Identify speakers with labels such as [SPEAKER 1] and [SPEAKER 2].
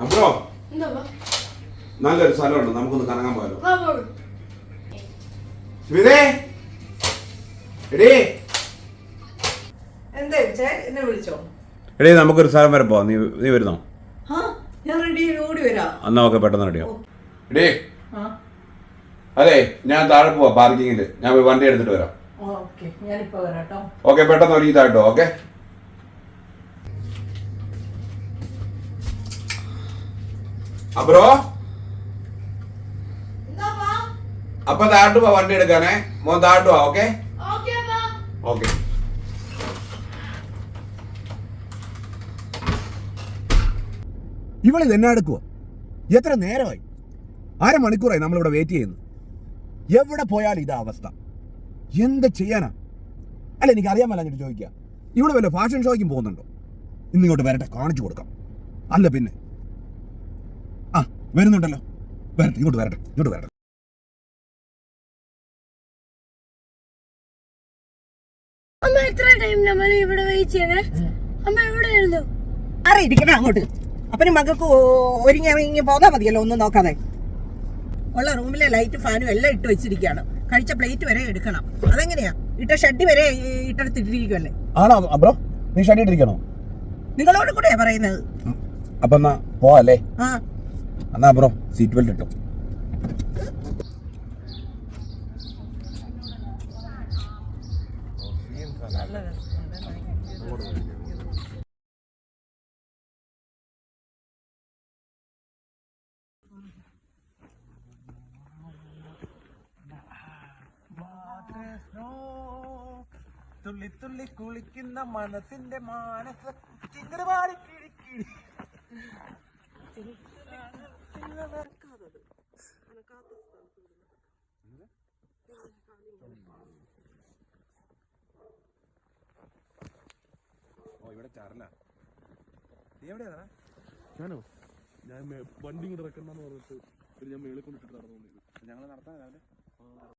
[SPEAKER 1] അപ്പോ നല്ലൊരു സ്ഥലമുണ്ട്, നമുക്കൊന്ന് കറങ്ങാൻ പോയാലോ? സ്മിതേ, എടീ
[SPEAKER 2] എന്നെ വിളിച്ചോ?
[SPEAKER 1] എടീ നമുക്കൊരു സ്ഥലം വരെ പോവാം. നീ വരുന്നോ?
[SPEAKER 2] ഞാൻ റെഡി ഓടി വരാം.
[SPEAKER 1] എന്നാ ഓക്കെ, പെട്ടെന്ന് റെഡിയോ. എടീ അതെ, ഞാൻ താഴെ പോവാ പാർക്കിങ്ങില്. ഞാൻ പോയി വണ്ടി എടുത്തിട്ട് വരാം.
[SPEAKER 2] ഞാനിപ്പോ വരാട്ടോ.
[SPEAKER 1] ഓക്കെ, പെട്ടെന്ന് ഒരു ഇതായിട്ടോ. ഓക്കെ. അബ്രോ അപ്പൊ താഴോട്ട് പോവാ വണ്ടി എടുക്കാനേ. മോൻ താഴോട്ട് പോവാ. Okay okay.
[SPEAKER 3] ഇവളിത് എന്നാ എടുക്കുക? എത്ര നേരമായി? അരമണിക്കൂറായി നമ്മളിവിടെ വെയിറ്റ് ചെയ്യുന്നു. എവിടെ പോയാലും ഇതാ അവസ്ഥ. എന്ത് ചെയ്യാനാ? അല്ല, എനിക്ക് അറിയാൻ മേലാഞ്ഞിട്ട് ചോദിക്കുക, ഇവിടെ വല്ല ഫാഷൻ ഷോയ്ക്കും പോകുന്നുണ്ടോ? ഇന്നിങ്ങോട്ട് വരട്ടെ, കാണിച്ചു കൊടുക്കാം. അല്ല പിന്നെ വരുന്നുണ്ടല്ലോ, വരട്ടെ, ഇങ്ങോട്ട് വരട്ടെ.
[SPEAKER 2] അറിയിരിക്കണേ അങ്ങോട്ട്. അപ്പനും മകൾക്ക് ഒരുങ്ങി പോകാൻ മതിയല്ലോ, ഒന്നും നോക്കാതെ. ഉള്ള റൂമിലെ ലൈറ്റ് ഫാനും എല്ലാം ഇട്ട് വെച്ചിരിക്കുകയാണ്. കഴിച്ച പ്ലേറ്റ് വരെ എടുക്കണം. അതെങ്ങനെയാ? ഇട്ട ഷഡ്ഡി വരെ ഇട്ടെടുത്തിട്ടിരിക്കുമല്ലേ?
[SPEAKER 3] ആണോ ബ്രോ? നീ ഷഡിട്ടിരിക്കണോ?
[SPEAKER 2] നിങ്ങളോട് കൂടെയാ പറയുന്നത്.
[SPEAKER 3] അപ്പൊ എന്നാ പോവല്ലേ? എന്നാ ബ്രോ സീറ്റ് ബെൽറ്റ് ഇട്ടോ.
[SPEAKER 4] തുള്ളി തുള്ളി കുളിക്കുന്ന മനസ്സിന്റെ മാനസ ചിങ്ങരവാടി കിഴിക്കിഴി.
[SPEAKER 1] ഇവിടെ ചാറില്ല. നീ എവിടെയാ?
[SPEAKER 5] ഞാനോ? ഞാൻ വണ്ടി കൊണ്ട് ഇറക്കണ്ടെന്ന് പറഞ്ഞിട്ട് ഞാൻ മേളിൽ കൊണ്ടിട്ട് നടന്നു.
[SPEAKER 1] ഞങ്ങൾ നടത്താൻ രാവിലെ